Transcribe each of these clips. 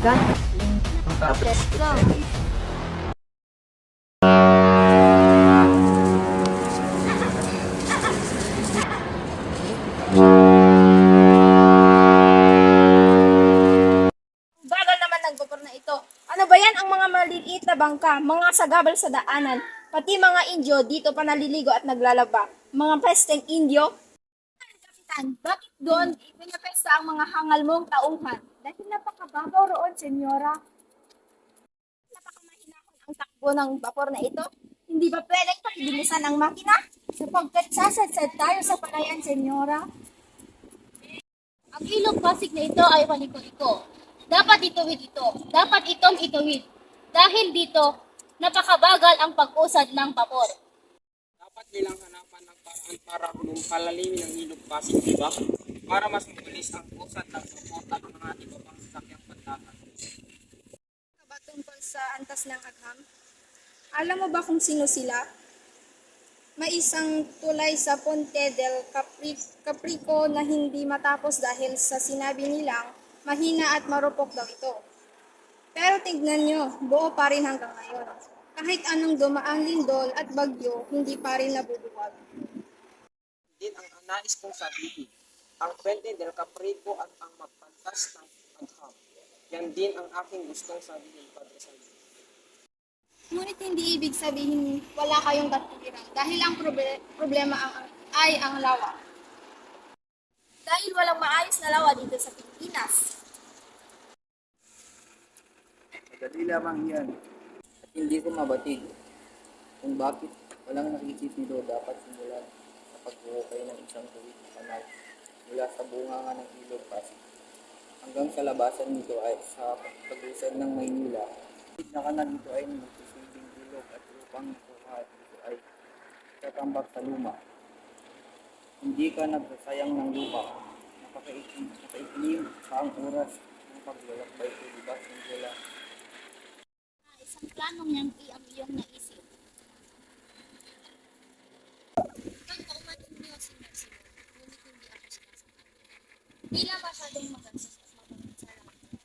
talaga. Nakaka-stress ka. Bagal naman ng vapor na ito. Ano ba yan ang mga maliliit na bangka, mga sagabal sa daanan, pati mga Indyo dito pa naliligo at naglalaba. Mga pesteng Indyo. Kapitan, bakit doon ipinapesta ang mga hangal mong tauhan? Dahil napakababaw roon, senyora. Napakamahinahon ang takbo ng vapor na ito. Hindi ba pwedeng pakibilisan ang makina? Sapagkat sasadsad tayo sa palayan, senyora. Ang ilog Pasig na ito ay paliko-liko. Dapat ituwid ito. Dapat itong ituwid. Dahil dito, napakabagal ang pag-usad ng vapor. Dapat nilang hanapan ng paraan para palalimin ang ilog Pasig, di ba? Para mas mabilis ang usad ng support at mga iba pang sasakyang pandakan. Ba tungkol sa antas ng agham? Alam mo ba kung sino sila? May isang tulay sa Ponte del Caprico na hindi matapos dahil sa sinabi nilang mahina at marupok daw ito. Pero tignan nyo, buo pa rin hanggang ngayon. Kahit anong dumaang lindol at bagyo, hindi pa rin nabubuwag. Din ang nais kong sabihin, ang Puente del Caprico at ang magpantas ng agham. Yan din ang aking gustong sabihin, Padre Salvi. Ngunit hindi ibig sabihin wala kayong katwiran dahil ang problema ay ang lawa. Dahil walang maayos na lawa dito sa Pilipinas. Madali lamang yan. At hindi ko mabatid kung bakit walang nakikip nito dapat simulan sa pagbuhukay ng isang tuwid na kanal mula sa bunganga ng ilog Pasig hanggang sa labasan nito ay sa pag-usad ng Maynila. Na kanal nito ay magsisilbing ilog at upang makuha dito ay tatambak sa luma. Hindi ka nagsasayang ng lupa. Napakaitim sa ang oras ng paglalakbay ko, diba, Angela? Isang planong yangki ang iyong naisip. Pagkaumanin niyo si Mercy, ngunit hindi ako sinasagot. Tila masyadong magansas at mabangat sa lahat ng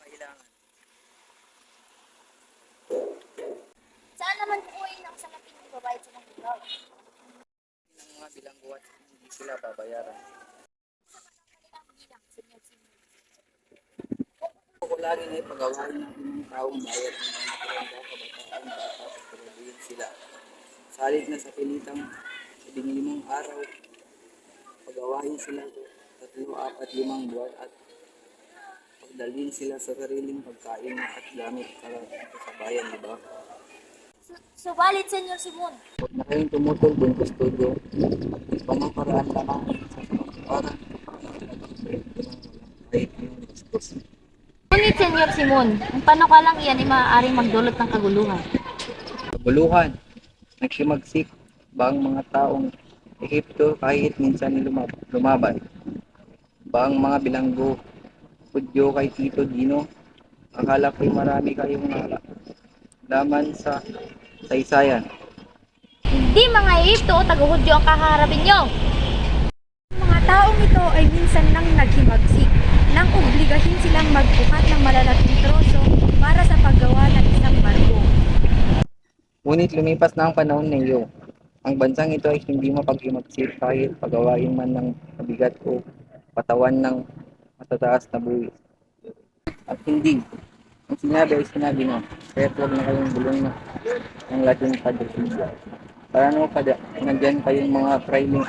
Kailangan. Saan naman kukuhin ang salaping magbabayad sa mga lugaw? Ng mga bilanggo at hindi sila babayaran. Kanilang bilang, Senyor Simon. Ako lagi na ipagawain ng inyong taong bayad ng mga maturanda, kabataan, bata, at pagkabuhin sila. Salit na sa pilitang 15 araw, pagawain sila 3, 4, 5 buwan at pagdalhin sila sa sariling pagkain at gamit sa bayan, di ba? Subalit, Senyor Simon, Huwag na kayong tumutol dun sa studio. Panaparaan lamang sa para kahit yung discuss. ngunit Senyor Simon, ang panukalang iyan ay maaaring magdulot ng kaguluhan. Kabuluhan, nagsimagsik ba ang mga taong Ehipto kahit minsan lumaban? Ba ang mga bilanggo, Hudyo kay Tito Dino? Akala ko'y marami kayong laman sa saysayan. Hindi mga Egypto o taga-Hudyo ang kakaharapin nyo. Mga taong ito ay minsan nang naghimagsik, nang obligahin silang magbuhat ng malalaking troso para sa paggawa ng isang barko. Ngunit lumipas na ang panahon na iyo. Ang bansang ito ay hindi mapaghimagsik kahit pagawain man ng mabigat o patawan ng matataas na buwis. At hindi, ang sinabi ay sinabi na, kaya huwag na kayong bulong ng Latin Padre Silvia. Paano kada nandyan kayong mga training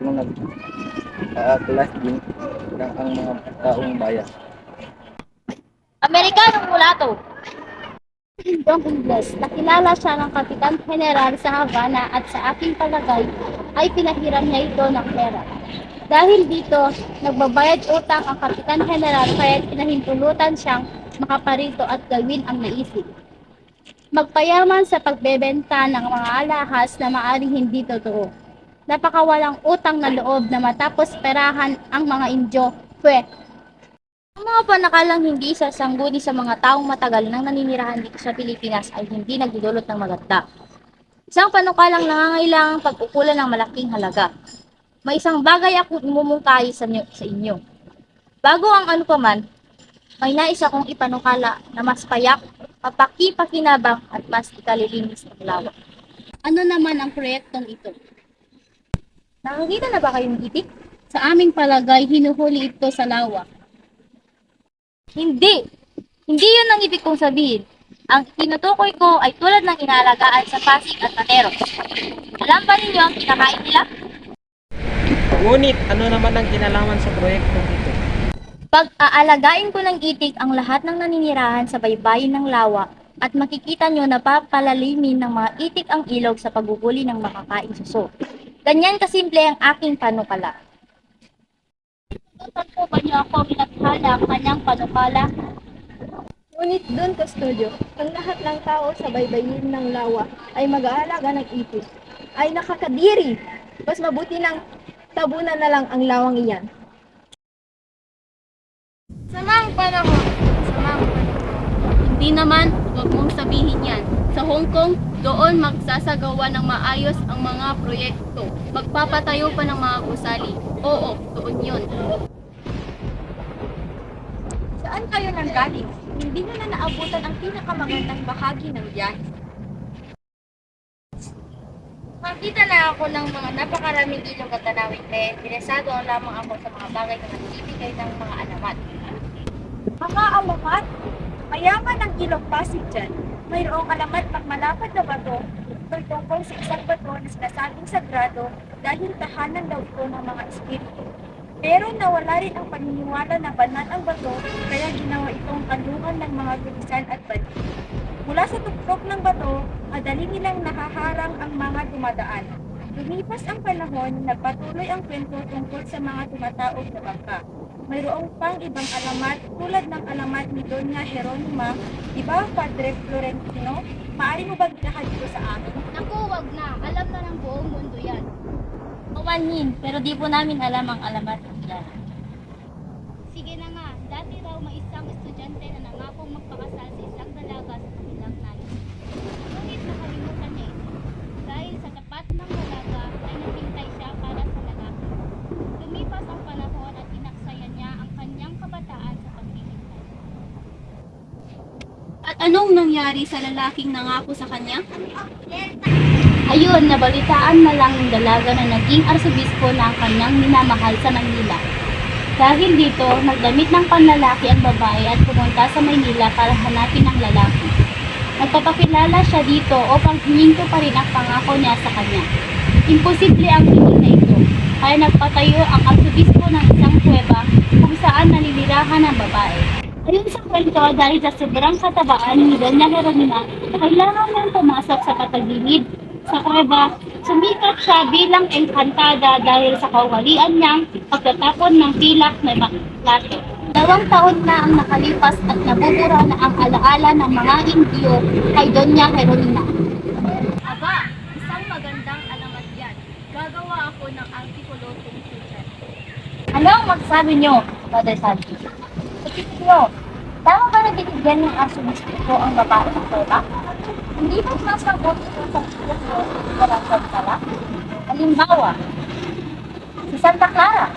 kung nag-aaklas din lang ang mga taong bayan. Amerikanong mulato. Hindong Ingles, nakilala siya ng Kapitan General sa Havana at sa aking palagay ay pinahiram niya ito ng pera. Dahil dito, nagbabayad utang ang Kapitan General kaya pinahintulutan siyang makaparito at gawin ang naisip. Magpayaman sa pagbebenta ng mga alahas na maaring hindi totoo. Napakawalang utang na loob na matapos perahan ang mga Indyo, pwe. Ang mga panakalang hindi sasangguni sa mga taong matagal nang naninirahan dito sa Pilipinas ay hindi nagdudulot ng maganda. Isang panukalang nangangailangang pag-ukulan ng malaking halaga. May isang bagay ako imumungkahi sa inyo. Bago ang ano paman, may nais akong ipanukala na mas payak, mapaki-pakinabang at mas ikalilinis ng lawa. Ano naman ang proyektong ito? Nakakita na ba kayong itik? Sa aming palagay, hinuhuli ito sa lawa. Hindi! Hindi yun ang ibig kong sabihin. Ang tinutukoy ko ay tulad ng inaalagaan sa Pasig at Matero. Alam ba ninyo ang kinakain nila? Ngunit ano naman ang kinalaman sa proyektong ito? Pag-aalagain ko ng itik ang lahat ng naninirahan sa baybayin ng lawa at makikita nyo na papalalimin ng mga itik ang ilog sa paguhuli ng makakain suso. Ganyan kasimple ang aking panukala. Tutusan po ba niyo ako minaghala ang kanyang panukala? Ngunit doon, Kustodyo, ang lahat ng tao sa baybayin ng lawa ay mag-aalaga ng itik. Ay nakakadiri! Mas mabuti ng tabunan na lang ang lawang iyan. Samang panahon. Samang panahon. Hindi naman, huwag mong sabihin yan. Sa Hong Kong, doon magsasagawa ng maayos ang mga proyekto. Magpapatayo pa ng mga gusali. Oo, doon yun. Saan kayo nanggaling? Hindi nyo na naabutan ang pinakamagandang bahagi ng biyahe. Makita na ako ng mga napakaraming ilong at tanawin kaya interesado lamang ako sa mga bagay na nagbibigay ng mga alamat. Mga alamat, mayaman ang ilog Pasig dyan. Mayroong alamat pagmalapad na bato tungkol sa isang bato na sinasabing sagrado dahil tahanan daw ito ng mga espiritu. Pero nawala rin ang paniniwala na banal ang bato kaya ginawa itong kanlungan ng mga tulisan at balik. Mula sa tuktok ng bato, madali nilang nakaharang ang mga dumadaan. Lumipas ang panahon, nagpatuloy ang kwento tungkol sa mga tumataog na bangka. Mayroong pang ibang alamat tulad ng alamat ni Doña Jeronima, iba Padre Florentino. Maaari mo bang ilahad ito sa amin? Naku, wag na. Alam na ng buong mundo yan. Kawanin, pero di po namin alam ang alamat niya. Sige na nga, dati raw may isang estudyante na nangakong magpakasal sa isang dalaga sa kanilang nayo. Ngunit nakalimutan niya ito. Dahil sa tapat ng dalaga ay naghintay siya para sa lalaki. Lumipas ang panahon at inaksaya niya ang kanyang kabataan sa paghihintay. At anong nangyari sa lalaking nangako sa kanya? Ayun, nabalitaan na lang ng dalaga na naging arsobispo na ang kanyang minamahal sa Maynila. Dahil dito, nagdamit ng panlalaki ang babae at pumunta sa Maynila para hanapin ang lalaki. Nagpapakilala siya dito upang hininto pa rin ang pangako niya sa kanya. Imposible ang hindi na ito, kaya nagpatayo ang arsobispo ng isang kuweba kung saan naninirahan ang babae. Ayon sa kwento, dahil sa sobrang katabaan ni Doña Jeronima, kailangan niyang pumasok sa patagilid sa kuweba. Sumikat siya bilang engkantada dahil sa kawalian niyang pagtatapon ng pilak na plato. 2 taon na ang nakalipas at nabubura na ang alaala ng mga Indiyo kay Doña Jeronima. Aba, isang magandang alamat yan. Gagawa ako ng artikulo tungkol dyan. Ano ang magsabi niyo, Father Santos? Isipin niyo, tama ba nabibigyan ng arsobispo ang babae ng kuweba? Hindi ba masagot ito sa sitwasyon ng Barangay Sala? Halimbawa, si Santa Clara.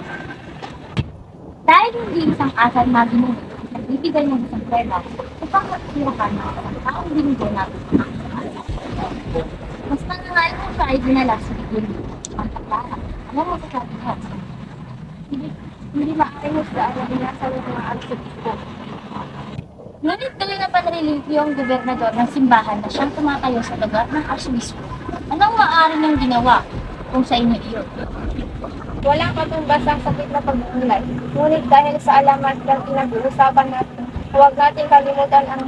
Dahil hindi isang asal maginuli, nagbibigay ng isang kuweba upang matirahan ng isang taong linggo natin. Mas nangangal mo siya ay dinala sa bigyan ng Santa Clara. Ano mo sasabi mo? Hindi maaaring husgaan na binasa ng mga arsobispo. Ngunit tuloy na panreligiyo ang gobernador ng simbahan na siyang tumatayo sa lugar ng arsobispo. Anong maaari niyang ginawa kung sa inyo iyon? Walang katumbasang sakit na pag-uulay. Ngunit dahil sa alamat ng pinag-uusapan natin, huwag natin kalimutan ang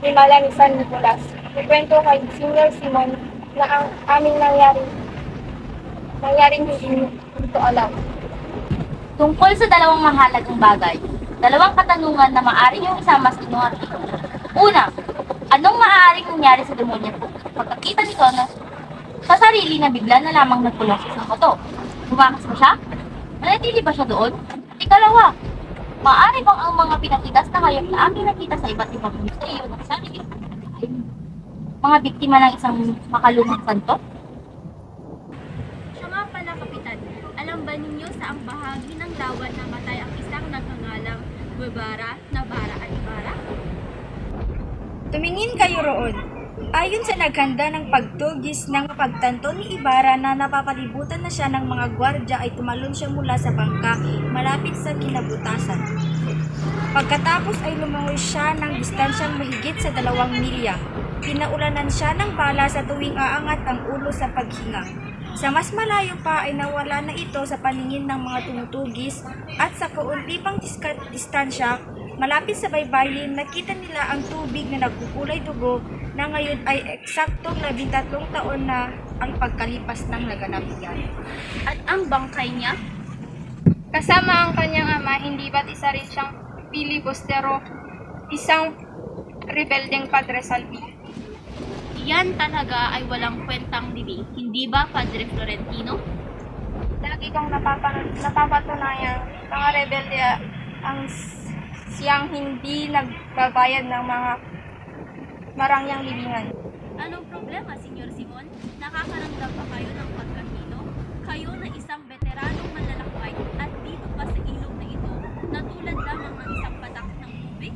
himala ni San Nicolas. Ikwento kay Senior Simon na ang aming nangyaring hindi ito alam. Tungkol sa dalawang mahalagang bagay, 2 katanungan na maaari niyong isama sa inyong artikulo. Una, anong maaaring nangyari sa demonyo pagkakita nito na sa sarili na bigla na lamang nagkulong sa isang bato? Bumakas ba siya? Nanatili ba siya doon? At ikalawa, maaari bang ang mga pinatigas na hayop na aking nakita sa iba't ibang museo ng sarili ay mga biktima ng isang makalumang santo? Siya nga pala, Kapitan. Alam ba ninyo sa ang bahagi ng lawan na matay ang isang nagngangalang Guevara, Navarra at Ayon sa naghanda ng pagtugis ng pagtanto ni Ibarra na napapalibutan na siya ng mga gwardya ay tumalon siya mula sa bangka malapit sa kinabutasan. Pagkatapos ay lumangoy siya ng distansyang mahigit sa 2 milya. Pinaulanan siya ng bala sa tuwing aangat ang ulo sa paghinga. Sa mas malayo pa ay nawala na ito sa paningin ng mga tumutugis at sa kaunti pang distansya, malapit sa baybayin, nakita nila ang tubig na nagkukulay dugo na ngayon ay eksaktong 13 taon na ang pagkalipas ng naganap yan. At ang bangkay niya? Kasama ang kanyang ama, hindi ba't isa rin siyang filibustero, isang rebeldeng Padre Salvi? Yan talaga ay walang kwentang libing. Hindi ba, Padre Florentino? Lagi kang napapatunayang mga rebelde ang siyang hindi nagbabayad ng mga marangyang libingan. Anong problema, Senyor Simon? Nakakaramdam ba kayo ng pagkahilo? Kayo na isang veteranong manlalakbay at dito pa sa ilog na ito, natulad lamang ng isang patak ng tubig?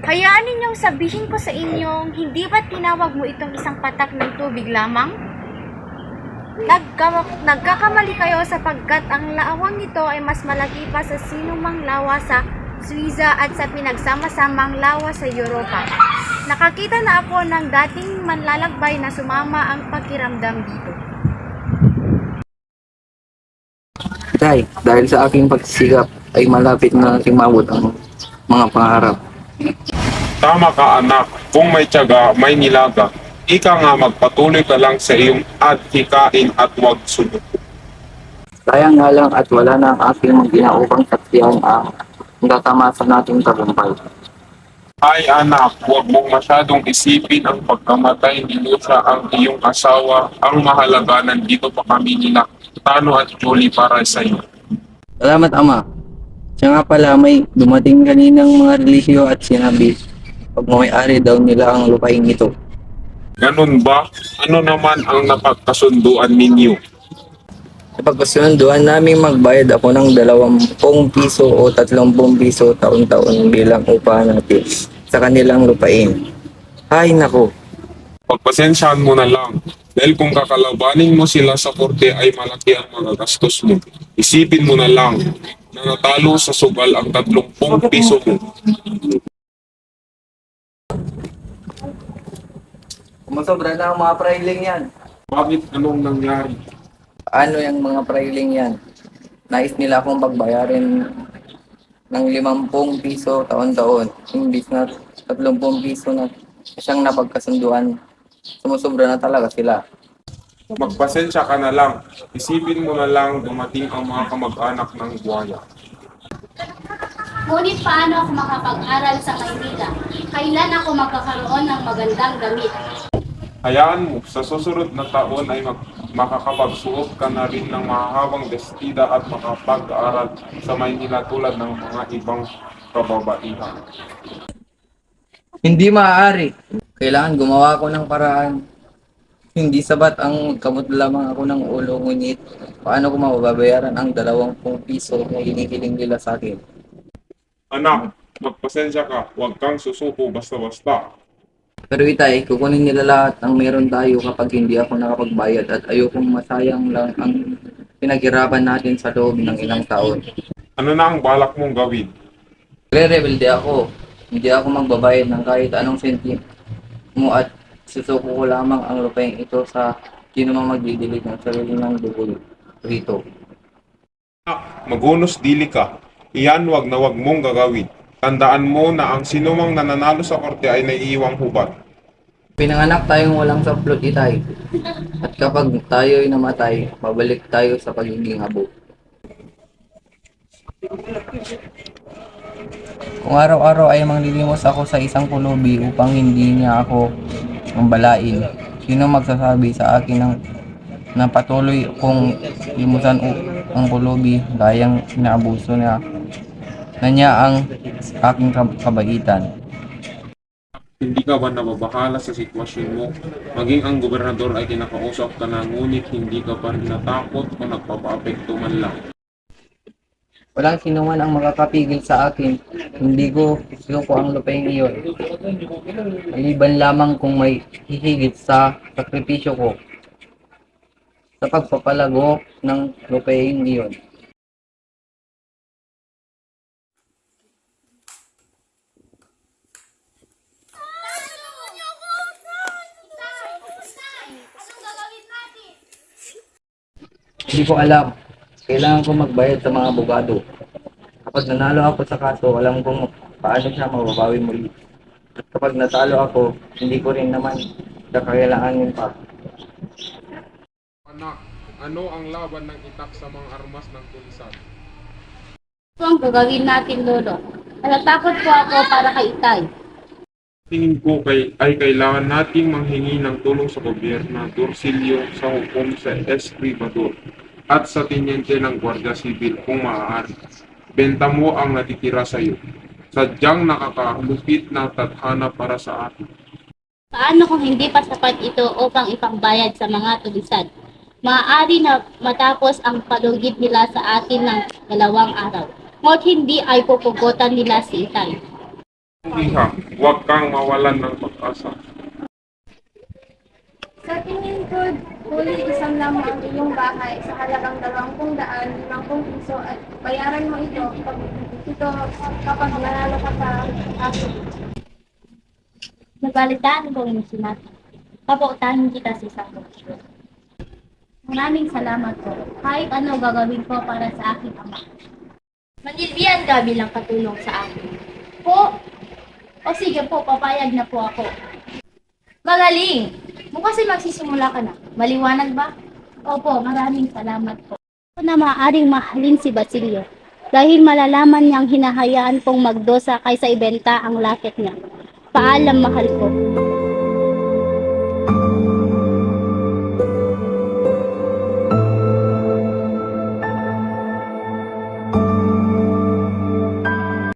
Hayaan ninyong sabihin ko sa inyong, hindi ba tinawag mo itong isang patak ng tubig lamang? Nagkakamali kayo sapagkat ang laawang nito ay mas malaki pa sa sinumang lawa sa Suiza at sa pinagsama-samang lawa sa Europa. Nakakita na ako ng dating manlalakbay na sumama ang pakiramdam dito. Tay, dahil sa aking pagsisikap ay malapit na simabot ang mga pangarap. Tama ka anak, kung may tiyaga, may nilaga. Ika nga magpatuloy ka lang sa iyong adhikain at huwag sunod. Sayang nga lang at wala na ang aking ginaupang saksiyan ang natamasa nating tagumpay. Ay anak, huwag mong masyadong isipin ang pagkamatay ni Lucia ang iyong asawa. Ang mahalaga nandito pa kami nila Tano at Julie para sa iyo. Salamat ama. Siya nga pala may dumating kaninang mga relihiyo at sinabi pagmamayari daw nila ang lupain ito. Ganun ba? Ano naman ang napagkasunduan ninyo? Sa pagkasunduan namin magbayad ako ng 20 piso o 30 piso taon-taon bilang upa natin sa kanilang lupain. Ay nako, Pagpasensyahan mo na lang. Dahil kung kakalabanin mo sila sa korte ay malaki ang mga gastos mo. Isipin mo na lang na natalo sa sugal ang 30 piso mo. kumasobra na ang mga prailing yan. Bakit anong nangyari? Ano yung mga prailing yan? Nais nila akong pagbayarin ng 50 piso taon-taon. Imbis na 30 piso na siyang napagkasunduan. Sumusobra na talaga sila. Magpasensya ka na lang. Isipin mo na lang dumating ang mga kamag-anak ng buhaya. Ngunit paano ako makapag-aral sa Maynila? Kailan ako magkakaroon ng magandang damit? Hayaan mo, sa susunod na taon ay makakapagsuot ka na rin ng mahahabang bestida at makapag-aaral sa Maynila tulad ng mga ibang kababaihan. Hindi maaari. Kailangan gumawa ako ng paraan. Hindi sabat ang kamot lamang ako ng ulo, ngunit paano ko mababayaran ang 20 piso na hinihiling nila sa akin? Anak, magpasensya ka, huwag kang susuko basta-basta. Pero itay, kukunin nila lahat ang meron tayo kapag hindi ako nakapagbayad at ayokong masayang lang ang pinaghirapan natin sa loob ng ilang taon. Ano na ang balak mong gawin? Re-rebelde ako. Hindi ako magbabayad ng kahit anong sentimo at susuko ko lamang ang lupain ito sa sino mang magdidilig ng sarili ng dugo rito. Magunos dili ka. Iyan wag na wag mong gagawin. Tandaan mo na ang sinumang nananalo sa korte ay naiiwang hubad. Pinanganak tayong walang saplot itay. At kapag tayo'y namatay, babalik tayo sa pagiging habo. Kung araw-araw ay manglilimos ako sa isang pulubi upang hindi niya ako mambalain, sino magsasabi sa akin na patuloy kong limusan ang pulubi gayang inaabuso na niya ang aking kabaitan. Hindi ka ba nababahala sa sitwasyon mo? Maging ang gobernador ay kinakausap ka na ngunit hindi ka pa rin natakot o nagpapaapekto man lang. Walang sino man ang makakapigil sa akin. Hindi ko isuko ang lupaing iyon. Maliban lamang kung may hihigit sa sakripisyo ko sa pagpapalago ng lupaing iyon. Hindi ko alam. Kailangan ko magbayad sa mga abogado. Kapag nanalo ako sa kaso, alam kong paano siya mababawi muli. At kapag natalo ako, hindi ko rin naman siya kailanganin pa. Anak, ano ang laban ng itak sa mga armas ng pulisan? Ito ang gagawin natin, Lolo. Natatakot po ako para kay Itay. Tingin ko ay kailangan nating manghingi ng tulong sa gobyerno, Dorsilyo, sa hukom sa Escribador at sa tinyente ng Guardia Civil kung maaari. Benta mo ang natitira sa iyo. Sadyang nakakalupit na tadhana para sa atin. Paano kung hindi pa sapat ito upang ipangbayad sa mga tulisan? Maaari na matapos ang palugid nila sa atin ng 2 araw. Ngunit hindi ay pupugutan nila si Itay. Iha, huwag kang mawalan ng pag-asa. Sa tingin ko, huli isang lamang ang iyong bahay sa halagang 250 piso at bayaran mo ito kapag manalo ka sa akin. Nagalitaan ko yung sinabi. Papautahin kita sa isang posisyon. Maraming salamat po. Kahit ano gagawin ko para sa aking ama. Manilbihan ka bilang katulong sa akin. Po? O sige po, papayag na po ako. Magaling! Bukas ay magsisimula ka na. Maliwanag ba? Opo, maraming salamat po. Ako na maaaring mahalin si Basilio dahil malalaman niyang hinahayaan kong magdosa kaysa ibenta ang laket niya. Paalam, mahal ko.